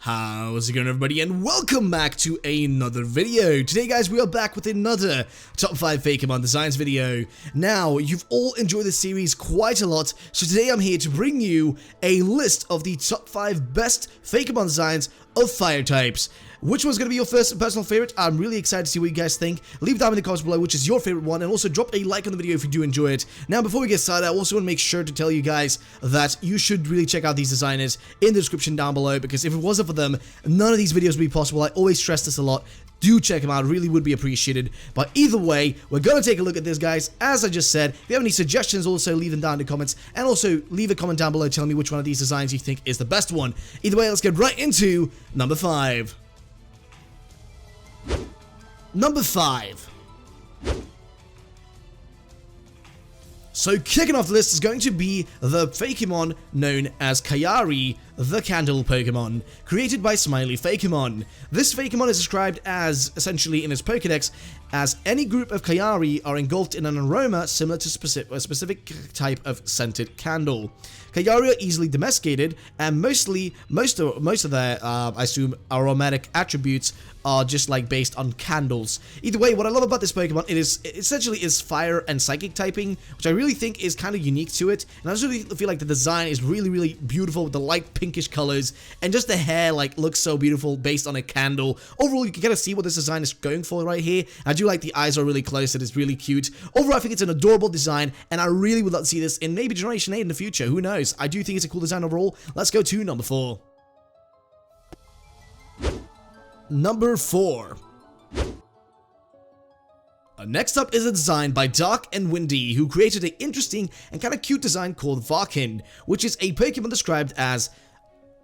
How's it going, everybody, and welcome back to another video. Today, guys, we are back with another top 5 Fakemon designs video. Now, you've all enjoyed this series quite a lot, so today I'm here to bring you a list of the top 5 best Fakemon designs of fire types. Which one's going to be your first personal favorite? I'm really excited to see what you guys think. Leave down in the comments below which is your favorite one, and also drop a like on the video if you do enjoy it. Now, before we get started, I also want to make sure to tell you guys that you should really check out these designers in the description down below, because if it wasn't for them, none of these videos would be possible. I always stress this a lot. Do check them out, really would be appreciated. But either way, we're going to take a look at this, guys. As I just said, if you have any suggestions, also leave them down in the comments, and also leave a comment down below telling me which one of these designs you think is the best one. Either way, let's get right into number 5. Number 5. So kicking off the list is going to be the Fakemon known as Kagari, the Candle Pokemon, created by Smiley Fakemon. This Fakemon is described as, essentially in its Pokedex, as any group of Kagari are engulfed in an aroma similar to a specific type of scented candle. Kagari are easily domesticated, and most of their, I assume, aromatic attributes are just like based on candles. Either way, what I love about this Pokemon, it essentially is fire and psychic typing, which I really think is kind of unique to it. And I just really feel like the design is really beautiful with the light pinkish colors, and just the hair like looks so beautiful based on a candle. Overall, you can kind of see what this design is going for right here. I do like the eyes are really close, and it's really cute. Overall, I think it's an adorable design, and I really would love to see this in maybe Generation 8 in the future. Who knows? I do think it's a cool design overall. Let's go to number 4. Number 4. Next up is a design by Dark and Windy, who created an interesting and kind of cute design called Backend, which is a Pokemon described as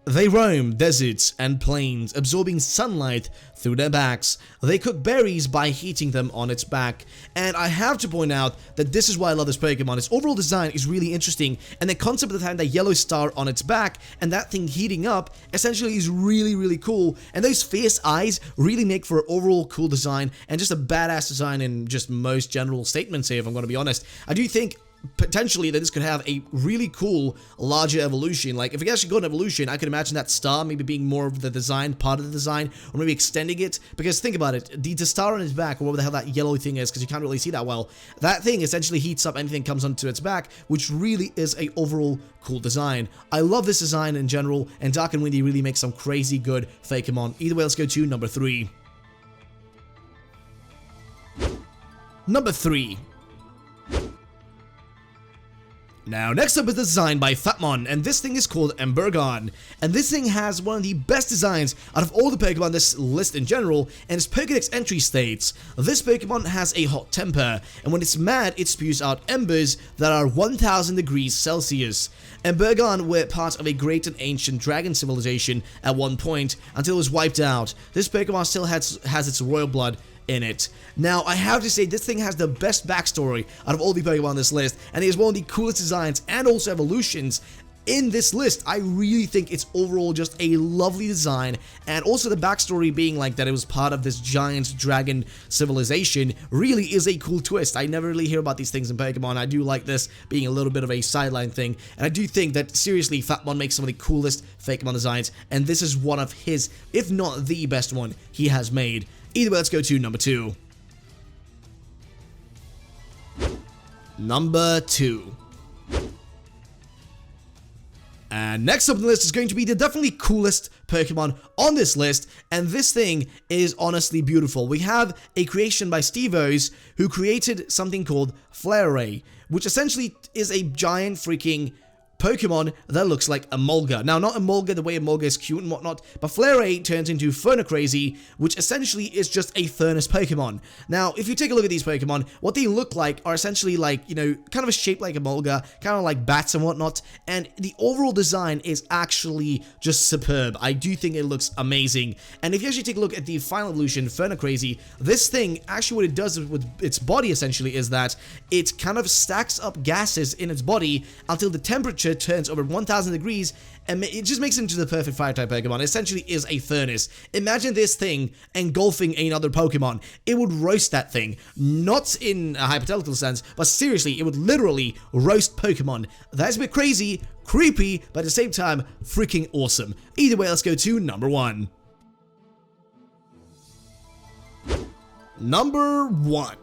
they roam deserts and plains, absorbing sunlight through their backs. They cook berries by heating them on its back. And I have to point out that this is why I love this Pokemon. Its overall design is really interesting, and the concept of having that yellow star on its back and that thing heating up essentially is really cool. And those fierce eyes really make for an overall cool design, and just a badass design in just most general statements here, if I'm going to be honest. I do think potentially that this could have a really cool larger evolution. Like if it actually got an evolution, I could imagine that star maybe being more of the design, part of the design, or maybe extending it. Because think about it, the star on its back, or whatever the hell that yellow thing is, because you can't really see that well, that thing essentially heats up anything that comes onto its back, which really is a overall cool design. I love this design in general, and Dark and Windy really makes some crazy good Fakemon. Either way, let's go to number 3. Number 3. Now, next up is the design by Fatmon, and this thing is called Embergon. And this thing has one of the best designs out of all the Pokemon on this list in general, and its Pokedex entry states, this Pokemon has a hot temper, and when it's mad, it spews out embers that are 1000 degrees Celsius. Embergon were part of a great and ancient dragon civilization at one point, until it was wiped out. This Pokemon still has its royal blood in it. Now, I have to say, this thing has the best backstory out of all the Pokemon on this list, and it is one of the coolest designs and also evolutions in this list. I really think it's overall just a lovely design, and also the backstory being like that it was part of this giant dragon civilization really is a cool twist. I never really hear about these things in Pokemon. I do like this being a little bit of a sideline thing, and I do think that seriously Fatmon makes some of the coolest Fakemon designs, and this is one of his, if not the best one he has made. Either way, let's go to number 2. Number 2. And next up on the list is going to be the definitely coolest Pokemon on this list, and this thing is honestly beautiful. We have a creation by Steve-O's, who created something called Flare, which essentially is a giant freaking Pokemon that looks like a Mulga. Now, not a Mulga the way a Mulga is cute and whatnot, but Flare turns into Furnicrazy, which essentially is just a furnace Pokemon. Now, if you take a look at these Pokemon, what they look like are essentially like, you know, kind of a shape like a Mulga, kind of like bats and whatnot, and the overall design is actually just superb. I do think it looks amazing. And if you actually take a look at the final evolution, Furnicrazy, this thing, actually what it does with its body essentially is that it kind of stacks up gases in its body until the temperature temperature turns over 1000 degrees, and it just makes it into the perfect fire-type Pokemon. It essentially is a furnace. Imagine this thing engulfing another Pokemon. It would roast that thing. Not in a hypothetical sense, but seriously, it would literally roast Pokemon. That's a bit crazy, creepy, but at the same time, freaking awesome. Either way, let's go to number 1. Number 1.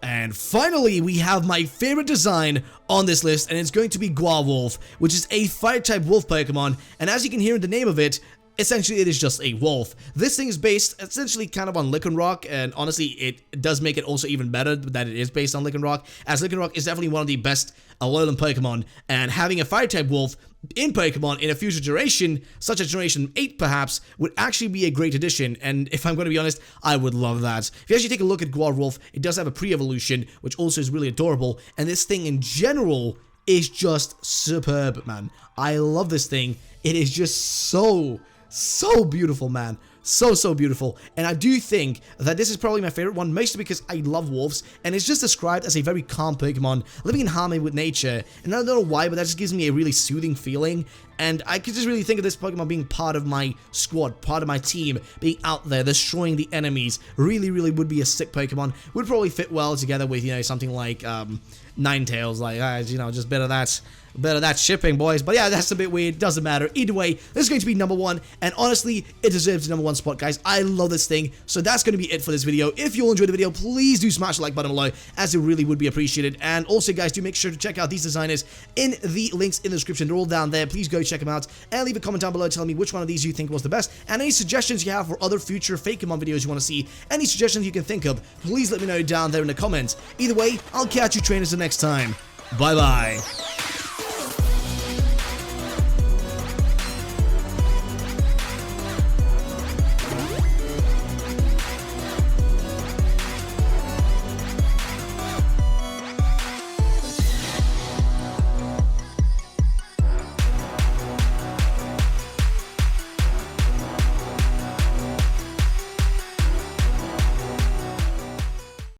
And finally, we have my favorite design on this list, and it's going to be Guelph, which is a fire-type wolf Pokemon, and as you can hear in the name of it, essentially it is just a wolf. This thing is based essentially kind of on Lycanroc, and honestly, it does make it also even better that it is based on Lycanroc, as Lycanroc is definitely one of the best Alolan Pokemon, and having a fire-type wolf in Pokemon in a future generation, such as Generation 8 perhaps, would actually be a great addition, and if I'm going to be honest, I would love that. If you actually take a look at Guelph, it does have a pre-evolution, which also is really adorable, and this thing in general is just superb, man. I love this thing. It is just so beautiful, man. So beautiful, and I do think that this is probably my favorite one, mostly because I love wolves, and it's just described as a very calm Pokemon, living in harmony with nature, and I don't know why, but that just gives me a really soothing feeling, and I could just really think of this Pokemon being part of my squad, part of my team, being out there, destroying the enemies. Really would be a sick Pokemon. Would probably fit well together with, you know, something like, Ninetales, like, you know, just better that shipping, boys. But yeah, that's a bit weird. Doesn't matter. Either way, this is going to be number 1, and honestly, it deserves the number 1 spot, guys. I love this thing. So that's going to be it for this video. If you all enjoyed the video, please do smash the like button below, as it really would be appreciated. And also, guys, do make sure to check out these designers in the links in the description. They're all down there. Please go check them out, and leave a comment down below telling me which one of these you think was the best, and any suggestions you have for other future Fakemon videos you want to see. Any suggestions you can think of, please let me know down there in the comments. Either way, I'll catch you trainers the next time. Bye bye.